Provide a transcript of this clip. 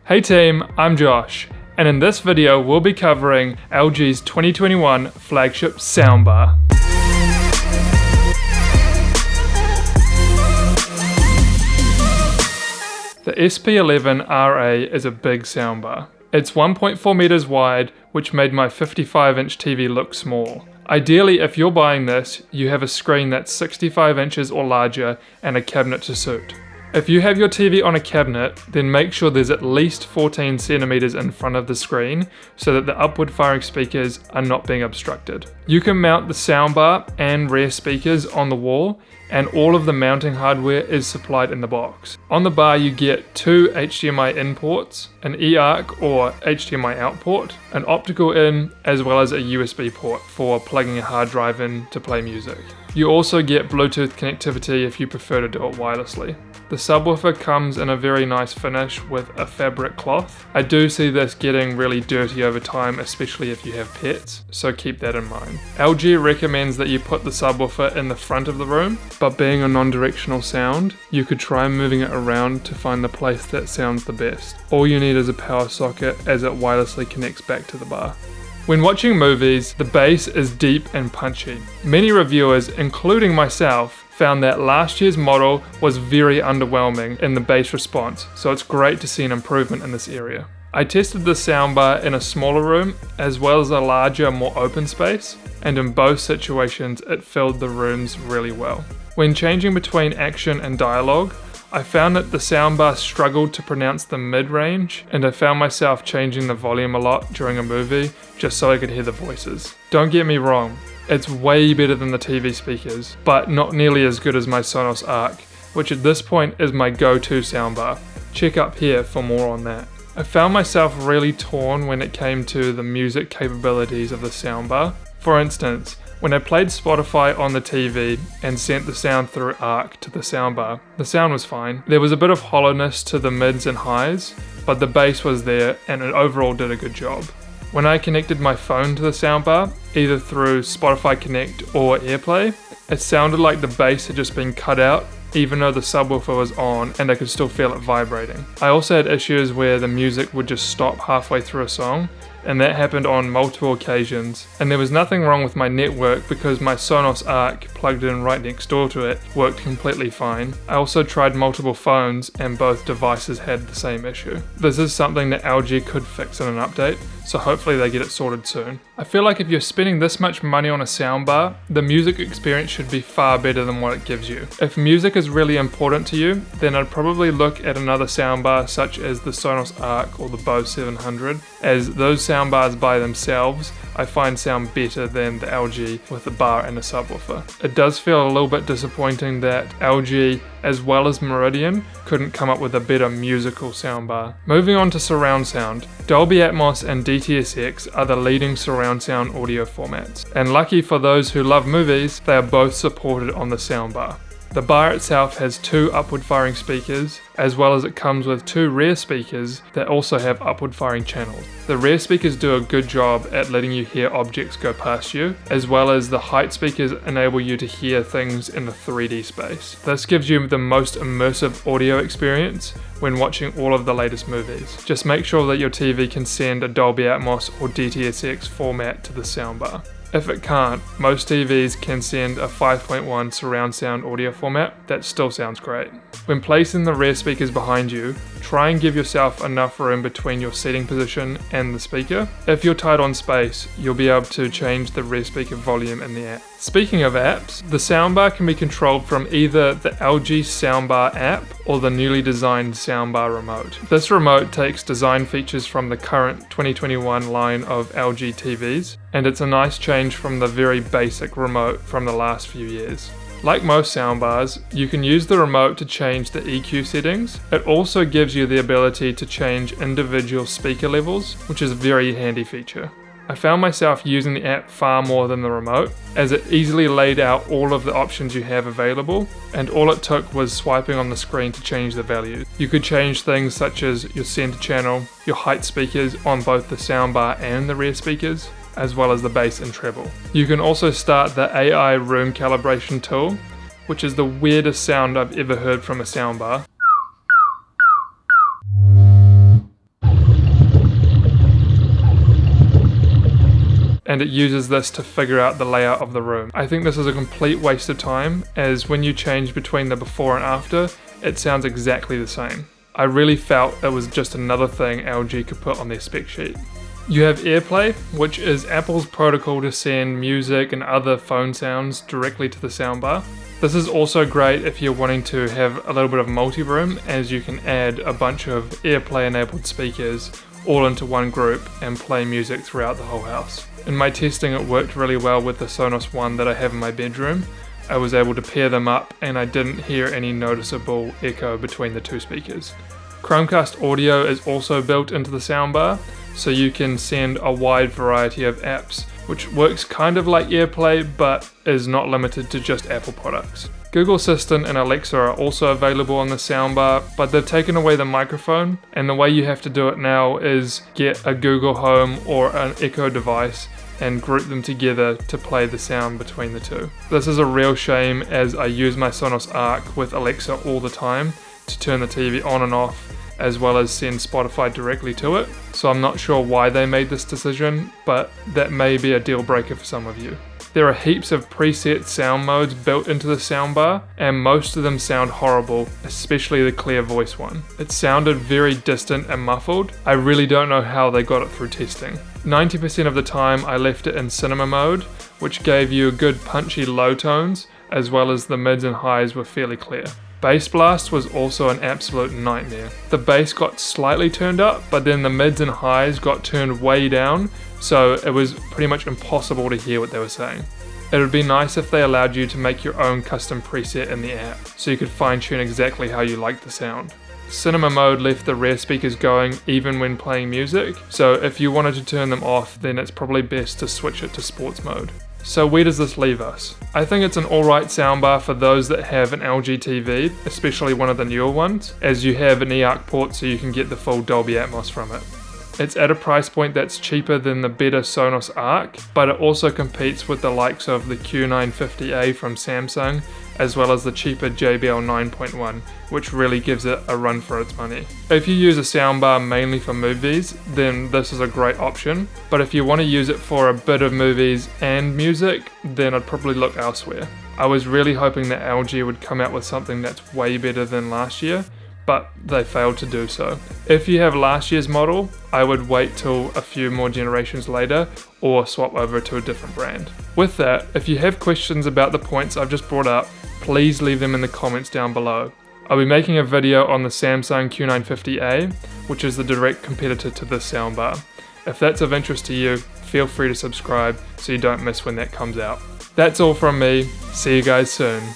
Hey team, I'm Josh, and in this video we'll be covering LG's 2021 flagship soundbar. The SP11RA is a big soundbar. It's 1.4 meters wide, which made my 55-inch TV look small. Ideally, if you're buying this, you have a screen that's 65 inches or larger and a cabinet to suit. If you have your TV on a cabinet, then make sure there's at least 14 centimeters in front of the screen so that the upward firing speakers are not being obstructed. You can mount the soundbar and rear speakers on the wall, and all of the mounting hardware is supplied in the box. On the bar you get two HDMI in ports, an eARC or HDMI out port, an optical in, as well as a USB port for plugging a hard drive in to play music. You also get Bluetooth connectivity if you prefer to do it wirelessly. The subwoofer comes in a very nice finish with a fabric cloth. I do see this getting really dirty over time, especially if you have pets, so keep that in mind. LG recommends that you put the subwoofer in the front of the room, but being a non-directional sound, you could try moving it around to find the place that sounds the best. All you need is a power socket as it wirelessly connects back to the bar. When watching movies, the bass is deep and punchy. Many reviewers, including myself, found that last year's model was very underwhelming in the bass response, so it's great to see an improvement in this area. I tested the soundbar in a smaller room as well as a larger, more open space, and in both situations it filled the rooms really well. When changing between action and dialogue, I found that the soundbar struggled to pronounce the mid-range, and I found myself changing the volume a lot during a movie just so I could hear the voices. Don't get me wrong, it's way better than the TV speakers, but not nearly as good as my Sonos Arc, which at this point is my go-to soundbar. Check up here for more on that. I found myself really torn when it came to the music capabilities of the soundbar. For instance, when I played Spotify on the TV and sent the sound through Arc to the soundbar, the sound was fine. There was a bit of hollowness to the mids and highs, but the bass was there and it overall did a good job. When I connected my phone to the soundbar, either through Spotify Connect or AirPlay, it sounded like the bass had just been cut out even though the subwoofer was on and I could still feel it vibrating. I also had issues where the music would just stop halfway through a song, and that happened on multiple occasions. And there was nothing wrong with my network because my Sonos Arc plugged in right next door to it worked completely fine. I also tried multiple phones and both devices had the same issue. This is something that LG could fix in an update, so hopefully they get it sorted soon. I feel like if you're spending this much money on a soundbar, the music experience should be far better than what it gives you. If music is really important to you, then I'd probably look at another soundbar such as the Sonos Arc or the Bose 700, as those soundbars by themselves I find sound better than the LG with the bar and the subwoofer. It does feel a little bit disappointing that LG as well as Meridian couldn't come up with a better musical soundbar. Moving on to surround sound, Dolby Atmos and DTS:X are the leading surround sound audio formats, and lucky for those who love movies, they are both supported on the soundbar. The bar itself has two upward firing speakers, as well as it comes with two rear speakers that also have upward firing channels. The rear speakers do a good job at letting you hear objects go past you, as well as the height speakers enable you to hear things in the 3D space. This gives you the most immersive audio experience when watching all of the latest movies. Just make sure that your TV can send a Dolby Atmos or DTS:X format to the soundbar. If it can't, most TVs can send a 5.1 surround sound audio format that still sounds great. When placing the rear speakers behind you, try and give yourself enough room between your seating position and the speaker. If you're tight on space, you'll be able to change the rear speaker volume in the app. Speaking of apps, the soundbar can be controlled from either the LG Soundbar app or the newly designed Soundbar remote. This remote takes design features from the current 2021 line of LG TVs, and it's a nice change from the very basic remote from the last few years. Like most soundbars, you can use the remote to change the EQ settings. It also gives you the ability to change individual speaker levels, which is a very handy feature. I found myself using the app far more than the remote, as it easily laid out all of the options you have available, and all it took was swiping on the screen to change the values. You could change things such as your center channel, your height speakers on both the soundbar and the rear speakers, as well as the bass and treble. You can also start the AI room calibration tool, which is the weirdest sound I've ever heard from a soundbar. and it uses this to figure out the layout of the room. I think this is a complete waste of time, as when you change between the before and after, it sounds exactly the same. I really felt it was just another thing LG could put on their spec sheet. You have AirPlay, which is Apple's protocol to send music and other phone sounds directly to the soundbar. This is also great if you're wanting to have a little bit of multi-room, as you can add a bunch of AirPlay enabled speakers all into one group and play music throughout the whole house. In my testing, it worked really well with the Sonos One that I have in my bedroom. I was able to pair them up and I didn't hear any noticeable echo between the two speakers. Chromecast audio is also built into the soundbar, so you can send a wide variety of apps, which works kind of like AirPlay but is not limited to just Apple products. Google Assistant and Alexa are also available on the soundbar, but they've taken away the microphone, and the way you have to do it now is get a Google Home or an Echo device and group them together to play the sound between the two. This is a real shame, as I use my Sonos Arc with Alexa all the time to turn the TV on and off, as well as send Spotify directly to it. So I'm not sure why they made this decision, but that may be a deal breaker for some of you. There are heaps of preset sound modes built into the soundbar, and most of them sound horrible, especially the clear voice one. It sounded very distant and muffled. I really don't know how they got it through testing. 90% of the time I left it in cinema mode, which gave you good punchy low tones, as well as the mids and highs were fairly clear. Bass blast was also an absolute nightmare. The bass got slightly turned up, but then the mids and highs got turned way down, so it was pretty much impossible to hear what they were saying. It would be nice if they allowed you to make your own custom preset in the app, so you could fine tune exactly how you liked the sound. Cinema mode left the rear speakers going even when playing music, so if you wanted to turn them off, then it's probably best to switch it to sports mode. So where does this leave us? I think it's an alright soundbar for those that have an LG TV, especially one of the newer ones, as you have an eARC port so you can get the full Dolby Atmos from it. It's at a price point that's cheaper than the better Sonos Arc, but it also competes with the likes of the Q950A from Samsung, as well as the cheaper JBL 9.1, which really gives it a run for its money. If you use a soundbar mainly for movies, then this is a great option, but if you want to use it for a bit of movies and music, then I'd probably look elsewhere. I was really hoping that LG would come out with something that's way better than last year, but they failed to do so. If you have last year's model, I would wait till a few more generations later or swap over to a different brand. With that, if you have questions about the points I've just brought up, please leave them in the comments down below. I'll be making a video on the Samsung Q950A, which is the direct competitor to this soundbar. If that's of interest to you, feel free to subscribe so you don't miss when that comes out. That's all from me. See you guys soon.